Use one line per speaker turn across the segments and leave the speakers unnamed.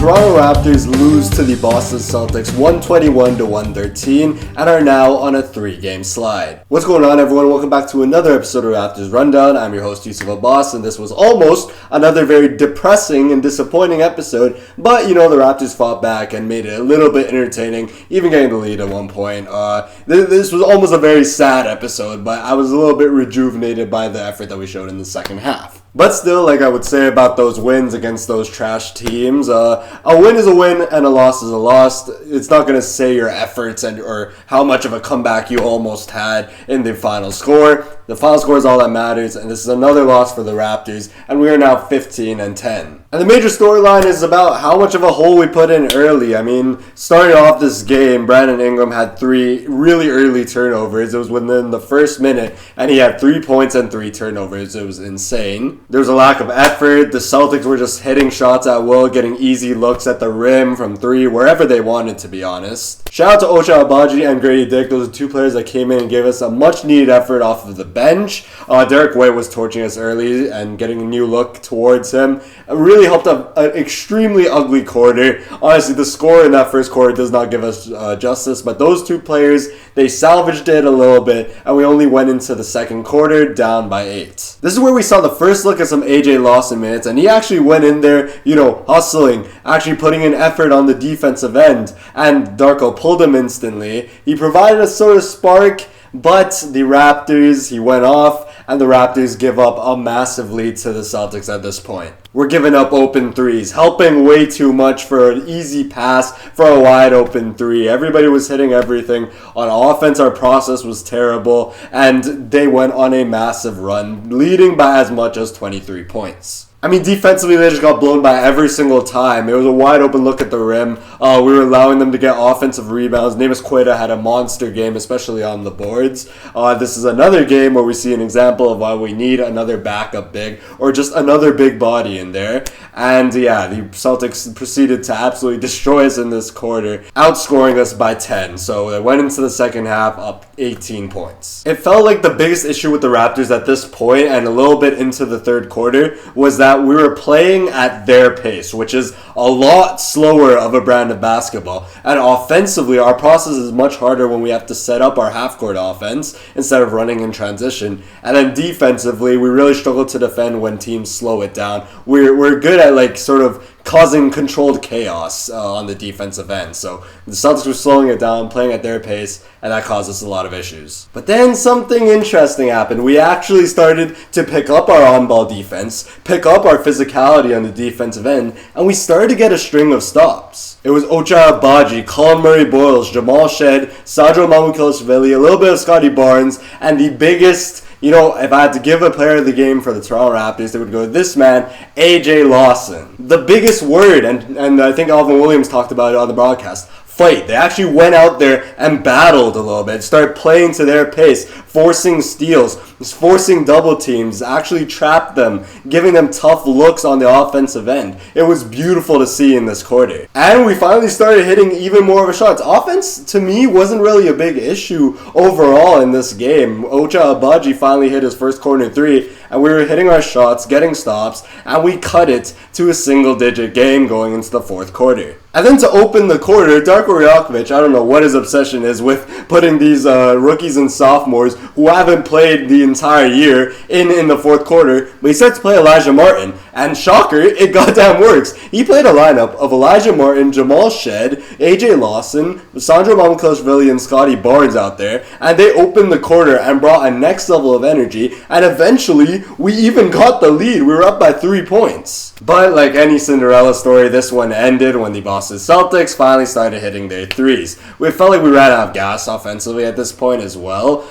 Toronto Raptors lose to the Boston Celtics 121-113 and are now on a 3-game slide. What's going on, everyone? Welcome back to another episode of Raptors Rundown. I'm your host, Yusuf Abbas, and this was almost another very depressing and disappointing episode, but the Raptors fought back and made it a little bit entertaining, even getting the lead at one point. This was almost a very sad episode, but I was a little bit rejuvenated by the effort that we showed in the second half. But still, like I would say about those wins against those trash teams, a win is a win and a loss is a loss. It's not going to say your efforts or how much of a comeback you almost had in the final score. The final score is all that matters, and this is another loss for the Raptors, and we are now 15-10. And the major storyline is about how much of a hole we put in early. I mean, starting off this game, Brandon Ingram had 3 really early turnovers. It was within the first minute, and he had 3 points and 3 turnovers. It was insane. There was a lack of effort. The Celtics were just hitting shots at will, getting easy looks at the rim from 3, wherever they wanted, to be honest. Shout out to Ochai Agbaji and Grady Dick. Those are 2 players that came in and gave us a much-needed effort off of the bench. Derek White was torching us early and getting a new look towards him. It really helped up an extremely ugly quarter. Honestly, the score in that first quarter does not give us justice, but those 2 players, they salvaged it a little bit, and we only went into the second quarter down by 8. This is where we saw the first look at some AJ Lawson minutes, and he actually went in there, hustling, actually putting in effort on the defensive end, and Darko pulled him instantly. He provided a sort of spark, but the Raptors, he went off, and the Raptors give up a massive lead to the Celtics at this point. We're giving up open threes, helping way too much for an easy pass for a wide open 3. Everybody was hitting everything. On offense, our process was terrible, and they went on a massive run, leading by as much as 23 points. I mean, defensively, they just got blown by every single time. It was a wide open look at the rim. We were allowing them to get offensive rebounds. Neemias Queta had a monster game, especially on the boards. This is another game where we see an example of why we need another backup big or just another big body in there. And yeah, the Celtics proceeded to absolutely destroy us in this quarter, outscoring us by 10. So they went into the second half up 18 points. It felt like the biggest issue with the Raptors at this point and a little bit into the third quarter was that we were playing at their pace, which is a lot slower of a brand of basketball. And offensively, our process is much harder when we have to set up our half-court offense instead of running in transition. And then defensively, we really struggle to defend when teams slow it down. We're good at sort of causing controlled chaos on the defensive end. So the Celtics were slowing it down, playing at their pace, and that caused us a lot of issues. But then something interesting happened. We actually started to pick up our on-ball defense, pick up our physicality on the defensive end, and we started to get a string of stops. It was Ochai Agbaji, Colin Murray-Boyles, Jamal Shead, Sandro Mamukelashvili, a little bit of Scotty Barnes, and the biggest, if I had to give a player of the game for the Toronto Raptors, they would go this man, AJ Lawson. The biggest word, and I think Alvin Williams talked about it on the broadcast, fight. They actually went out there and battled a little bit, started playing to their pace, forcing steals, forcing double teams, actually trapped them, giving them tough looks on the offensive end. It was beautiful to see in this quarter. And we finally started hitting even more of a shots. Offense, to me, wasn't really a big issue overall in this game. Ochai Agbaji finally hit his first corner 3, and we were hitting our shots, getting stops, and we cut it to a single-digit game going into the fourth quarter. And then to open the quarter, Darko Rajakovic, I don't know what his obsession is with putting these rookies and sophomores who haven't played the entire year in the fourth quarter, but he starts to play Elijah Martin. And shocker, it goddamn works. He played a lineup of Elijah Martin, Jamal Shead, AJ Lawson, Sandro Mamukelashvili, and Scotty Barnes out there, and they opened the quarter and brought a next level of energy, and eventually, we even got the lead. We were up by 3 points. But like any Cinderella story, this one ended when the Boston Celtics finally started hitting their threes. We felt like we ran out of gas offensively at this point as well.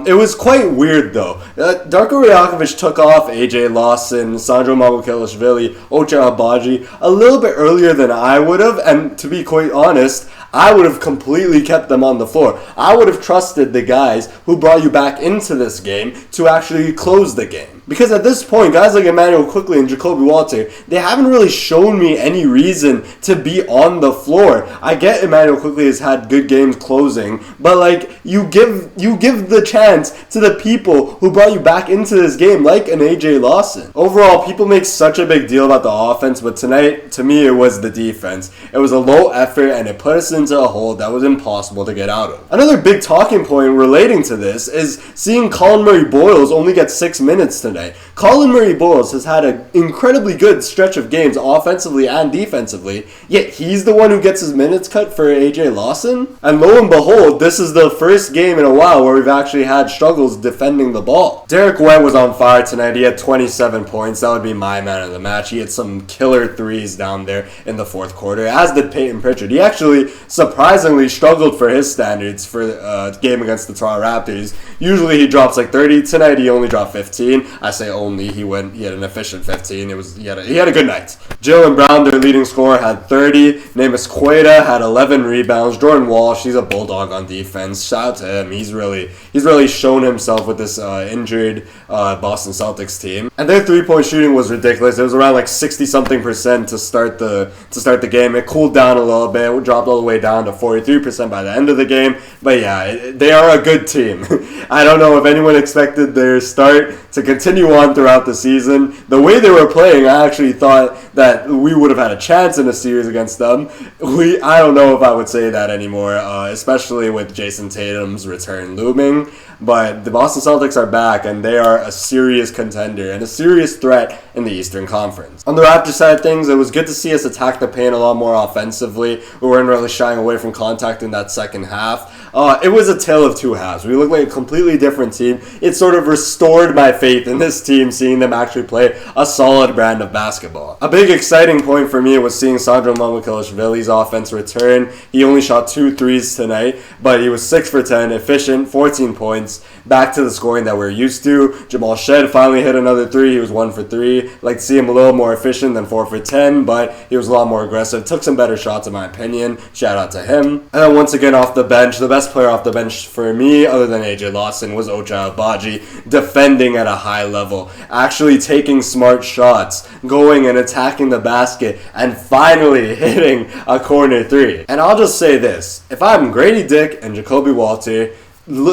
It was quite weird though. Darko Rajakovic took off AJ Lawson, Sandro Mamukelashvili, Ochai Agbaji a little bit earlier than I would have, and to be quite honest, I would have completely kept them on the floor. I would have trusted the guys who brought you back into this game to actually close the game. Because at this point, guys like Emmanuel Quickley and Jacoby Walter, they haven't really shown me any reason to be on the floor. I get Emmanuel Quickley has had good games closing, but like you give the chance to the people who brought you back into this game, like an AJ Lawson. Overall, people make such a big deal about the offense, but tonight, to me, it was the defense. It was a low effort, and it put us into a hole that was impossible to get out of. Another big talking point relating to this is seeing Colin Murray-Boyles only get 6 minutes tonight. Colin Murray-Boyles has had an incredibly good stretch of games offensively and defensively, yet he's the one who gets his minutes cut for AJ Lawson? And lo and behold, this is the first game in a while where we've actually had struggles defending the ball. Derek White was on fire tonight. He had 27 points. That would be my man of the match. He had some killer threes down there in the fourth quarter, as did Peyton Pritchard. He actually surprisingly struggled for his standards for a game against the Toronto Raptors. Usually he drops like 30. Tonight he only dropped 15. I say only. He had an efficient 15. He had a good night. Jaylen Brown, their leading scorer, had 30. Neemias Queta had 11 rebounds. Jordan Walsh, he's a bulldog on defense. Shout out to him. He's really shown himself with this injured Boston Celtics team. And their 3-point shooting was ridiculous. It was around like 60-something% to start the game. It cooled down a little bit. It dropped all the way down to 43% by the end of the game. But yeah, they are a good team. I don't know if anyone expected their start to continue on throughout the season. The way they were playing, I actually thought that we would have had a chance in a series against them. I don't know if I would say that anymore, especially with Jason Tatum's return looming. But the Boston Celtics are back, and they are a serious contender and a serious threat in the Eastern Conference. On the Raptors side of things, it was good to see us attack the paint a lot more offensively. We weren't really shying away from contact in that second half. It was a tale of two halves. We looked like a completely different team. It sort of restored my faith in this team, seeing them actually play a solid brand of basketball. A big exciting point for me was seeing Sandro Mamukelashvili's offense return. He only shot 2 threes tonight, but he was 6 for 10, efficient, 14 points, back to the scoring that we're used to. Jamal Shed finally hit another 3. He was 1 for 3. Like to see him a little more efficient than 4 for 10, but he was a lot more aggressive. Took some better shots in my opinion. Shout out to him. And then once again off the bench, the best player off the bench for me, other than AJ Lawson, was Ochai Agbaji, defending at a high level, actually taking smart shots, going and attacking the basket, and finally hitting a corner 3. And I'll just say this, if I'm Grady Dick and Jacoby Walter,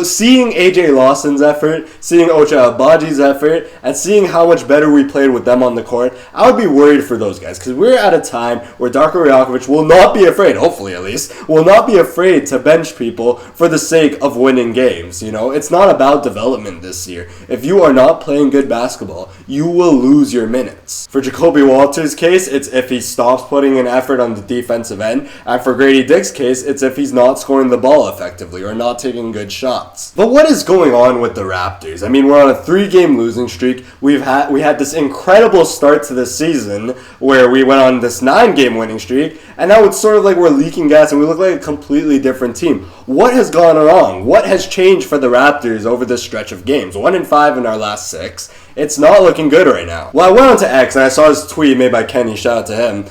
seeing AJ Lawson's effort, seeing Ochai Agbaji's effort, and seeing how much better we played with them on the court, I would be worried for those guys, because we're at a time where Darko Rajakovic will not be afraid, hopefully at least, will not be afraid to bench people for the sake of winning games. You know, it's not about development this year. If you are not playing good basketball, you will lose your minutes. For Jacoby Walter's case, it's if he stops putting in effort on the defensive end, and for Grady Dick's case, it's if he's not scoring the ball effectively or not taking good shots. But what is going on with the Raptors? I mean, we're on a 3-game losing streak. We had this incredible start to the season where we went on this 9-game winning streak, and now it's sort of like we're leaking gas and we look like a completely different team. What has gone wrong? What has changed for the Raptors over this stretch of games? 1-5 in our last 6. It's not looking good right now. Well, I went on to X and I saw his tweet made by Kenny. Shout out to him.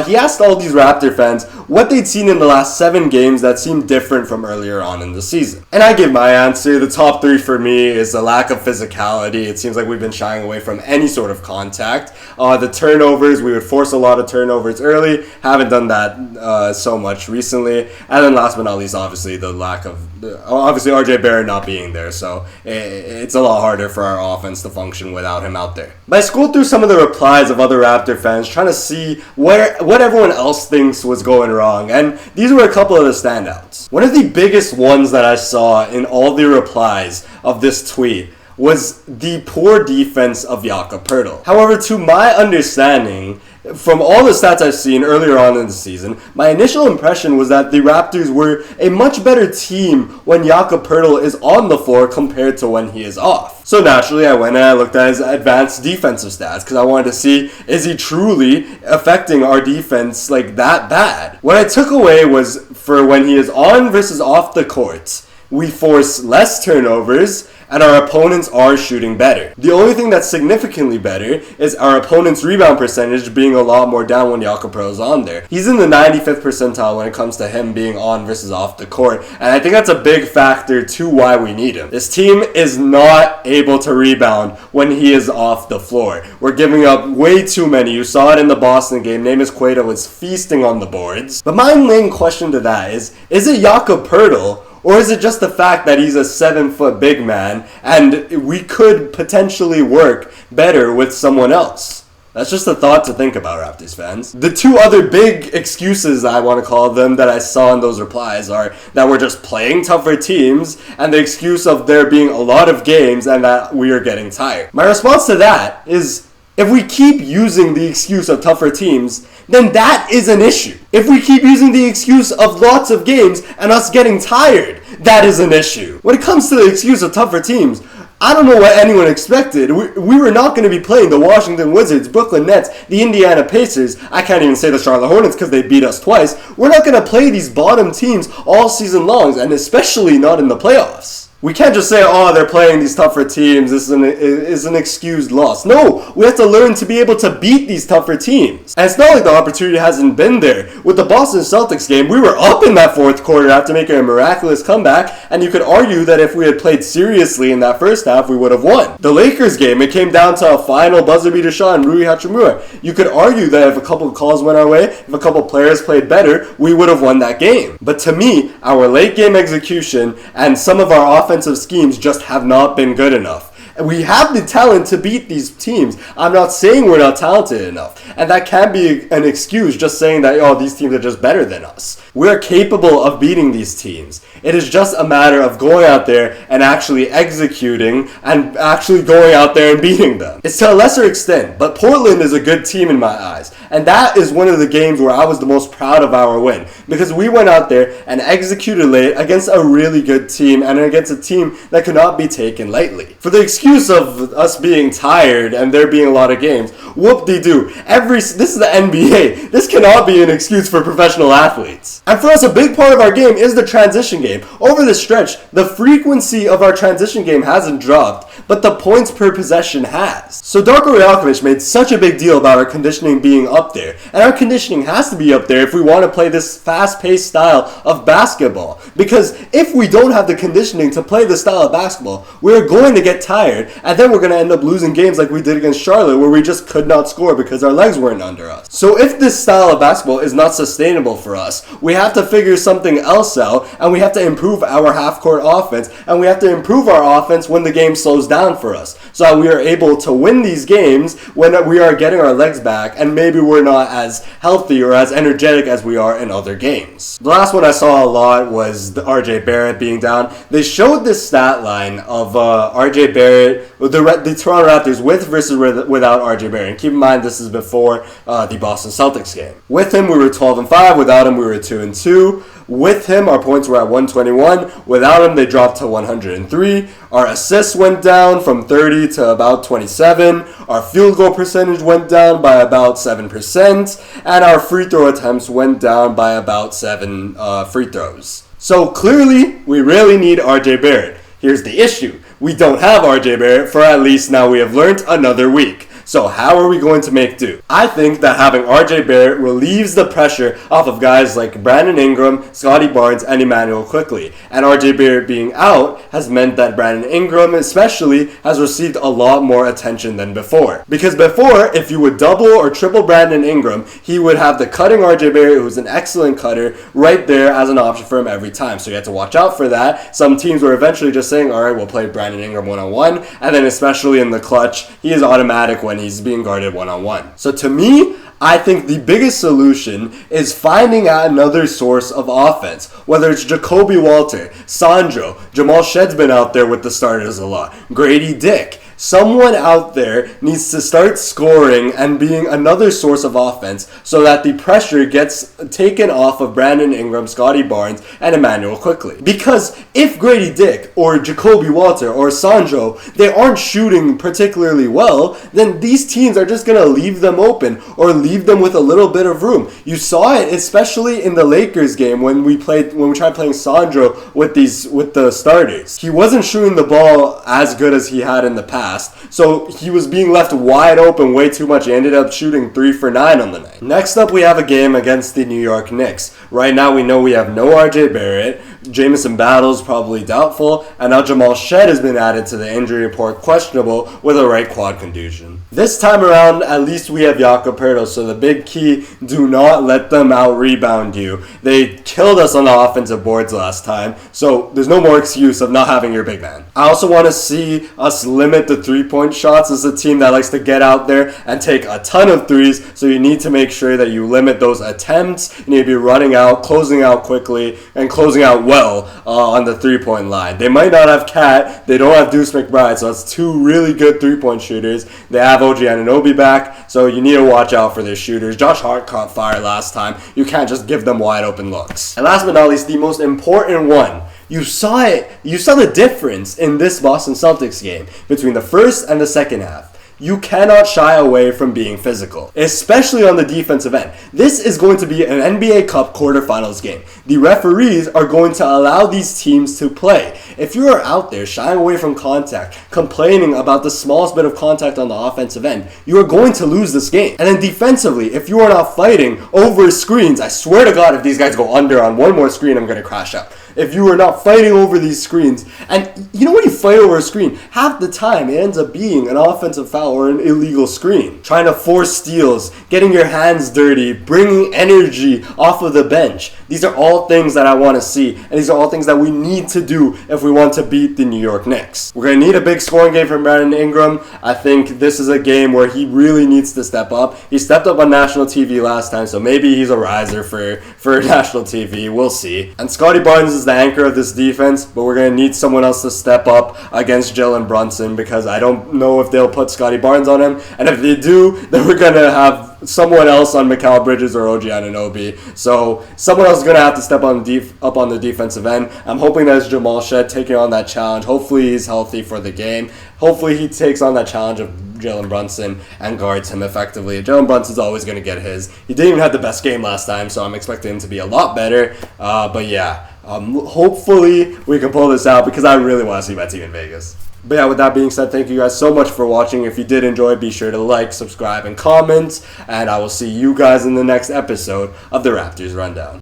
He asked all these Raptor fans what they'd seen in the last 7 games that seemed different from earlier on in the season. And I give my answer. The top 3 for me is the lack of physicality. It seems like we've been shying away from any sort of contact. The turnovers, we would force a lot of turnovers early. Haven't done that so much recently. And then last but not least, obviously, the lack of RJ Barrett not being there. So it's a lot harder for our offense to function without him out there. But I scrolled through some of the replies of other Raptor fans trying to see what everyone else thinks was going wrong, and these were a couple of the standouts. One of the biggest ones that I saw in all the replies of this tweet was the poor defense of Jakob Poeltl. However, to my understanding, from all the stats I've seen earlier on in the season, my initial impression was that the Raptors were a much better team when Jakob Poeltl is on the floor compared to when he is off. So naturally, I went and I looked at his advanced defensive stats because I wanted to see, is he truly affecting our defense like that bad? What I took away was for when he is on versus off the court, we force less turnovers, and our opponents are shooting better. The only thing that's significantly better is our opponent's rebound percentage being a lot more down when Jakob Poeltl's on there. He's in the 95th percentile when it comes to him being on versus off the court, and I think that's a big factor to why we need him. This team is not able to rebound when he is off the floor. We're giving up way too many. You saw it in the Boston game. Neemias Queta was feasting on the boards. But my main question to that is it Jakob Poeltl, or is it just the fact that he's a 7-foot big man and we could potentially work better with someone else? That's just a thought to think about, Raptors fans. The two other big excuses, I want to call them, that I saw in those replies are that we're just playing tougher teams and the excuse of there being a lot of games and that we are getting tired. My response to that is, if we keep using the excuse of tougher teams, then that is an issue. If we keep using the excuse of lots of games and us getting tired, that is an issue. When it comes to the excuse of tougher teams, I don't know what anyone expected. We were not going to be playing the Washington Wizards, Brooklyn Nets, the Indiana Pacers. I can't even say the Charlotte Hornets because they beat us twice. We're not going to play these bottom teams all season long, and especially not in the playoffs. We can't just say, oh, they're playing these tougher teams. This is an excused loss. No, we have to learn to be able to beat these tougher teams. And it's not like the opportunity hasn't been there. With the Boston Celtics game, we were up in that fourth quarter after making a miraculous comeback, and you could argue that if we had played seriously in that first half, we would have won. The Lakers game, it came down to a final buzzer beater shot and Rui Hachimura. You could argue that if a couple of calls went our way, if a couple of players played better, we would have won that game. But to me, our late game execution and some of our offensive schemes just have not been good enough. We have the talent to beat these teams. I'm not saying we're not talented enough. And that can't be an excuse just saying that, oh, these teams are just better than us. We're capable of beating these teams. It is just a matter of going out there and actually executing and actually going out there and beating them. It's to a lesser extent, but Portland is a good team in my eyes. And that is one of the games where I was the most proud of our win. Because we went out there and executed late against a really good team and against a team that could not be taken lightly. For the excuse of us being tired and there being a lot of games, whoop-de-doo. This is the NBA. This cannot be an excuse for professional athletes. And for us, a big part of our game is the transition game. Over the stretch, the frequency of our transition game hasn't dropped, but the points per possession has. So Darko Rajakovic made such a big deal about our conditioning being up there. And our conditioning has to be up there if we want to play this fast-paced style of basketball. Because if we don't have the conditioning to play this style of basketball, we're going to get tired, and then we're going to end up losing games like we did against Charlotte, where we just could not score because our legs weren't under us. So if this style of basketball is not sustainable for us, we have to figure something else out, and we have to improve our half-court offense, and we have to improve our offense when the game slows down for us, so that we are able to win these games when we are getting our legs back, and maybe we're not as healthy or as energetic as we are in other games. The last one I saw a lot was the RJ Barrett being down. They showed this stat line of RJ Barrett, the Toronto Raptors with versus without RJ Barrett. And keep in mind, this is before the Boston Celtics game. With him, we were 12-5. Without him, we were 2-2. With him, our points were at 121. Without him, they dropped to 103. Our assists went down from 30 to about 27. Our field goal percentage went down by about 7%. And our free throw attempts went down by about 7 free throws. So clearly, we really need RJ Barrett. Here's the issue. We don't have RJ Barrett for at least now we have learned another week. So how are we going to make do? I think that having RJ Barrett relieves the pressure off of guys like Brandon Ingram, Scotty Barnes, and Emmanuel Quickley. And RJ Barrett being out has meant that Brandon Ingram especially has received a lot more attention than before. Because before, if you would double or triple Brandon Ingram, he would have the cutting RJ Barrett, who's an excellent cutter, right there as an option for him every time. So you have to watch out for that. Some teams were eventually just saying, all right, we'll play Brandon Ingram one-on-one. And then especially in the clutch, he is automatic when he's being guarded one-on-one. So to me, I think the biggest solution is finding another source of offense. Whether it's Jacoby Walter, Sandro, Jamal Shedd's been out there with the starters a lot, Grady Dick. Someone out there needs to start scoring and being another source of offense so that the pressure gets taken off of Brandon Ingram, Scotty Barnes, and Emmanuel quickly. Because if Grady Dick or Jacoby Walter or Sandro, they aren't shooting particularly well, then these teams are just going to leave them open or leave them with a little bit of room. You saw it especially in the Lakers game when we tried playing Sandro with the starters. He wasn't shooting the ball as good as he had in the past, so he was being left wide open way too much. He ended up shooting 3 for 9 on the night. Next up, we have a game against the New York Knicks. Right now, we know we have no RJ Barrett. Jamison Battle's probably doubtful, and now Jamal Shead has been added to the injury report, questionable with a right quad contusion. This time around, at least we have Jakob Poeltl, so the big key, do not let them out-rebound you. They killed us on the offensive boards last time, so there's no more excuse of not having your big man. I also want to see us limit the three-point shots. This is a team that likes to get out there and take a ton of threes, so you need to make sure that you limit those attempts. You need to be running out, closing out quickly, and closing out well on the three-point line. They might not have Cat, they don't have Deuce McBride, so that's two really good three-point shooters. They have OG Anunoby back, so you need to watch out for their shooters. Josh Hart caught fire last time. You can't just give them wide open looks. And last but not least, the most important one. You saw it. You saw the difference in this Boston Celtics game between the first and the second half. You cannot shy away from being physical, especially on the defensive end. This is going to be an NBA Cup quarterfinals game. The referees are going to allow these teams to play. If you are out there shying away from contact, complaining about the smallest bit of contact on the offensive end, you are going to lose this game. And then defensively, if you are not fighting over screens, I swear to God, if these guys go under on one more screen, I'm going to crash out. If you are not fighting over these screens, and you know when you fight over a screen, half the time it ends up being an offensive foul or an illegal screen. Trying to force steals, getting your hands dirty, bringing energy off of the bench. These are all things that I want to see, and these are all things that we need to do if we want to beat the New York Knicks. We're going to need a big scoring game from Brandon Ingram. I think this is a game where he really needs to step up. He stepped up on national TV last time, so maybe he's a riser for national TV. We'll see. And Scotty Barnes is the anchor of this defense, but we're going to need someone else to step up against Jalen Brunson because I don't know if they'll put Scotty Barnes on him, and if they do, then we're going to have someone else on Mikal Bridges or OG Anunoby. So someone else is going to have to step up on the defensive end. I'm hoping that it's Jamal Shead taking on that challenge. Hopefully he's healthy for the game. Hopefully he takes on that challenge of Jalen Brunson and guards him effectively. Jalen Brunson's always going to get his. He didn't even have the best game last time, so I'm expecting him to be a lot better. But yeah, hopefully we can pull this out because I really want to see my team in Vegas. But yeah, with that being said, thank you guys so much for watching. If you did enjoy, be sure to like, subscribe, and comment. And I will see you guys in the next episode of the Raptors Rundown.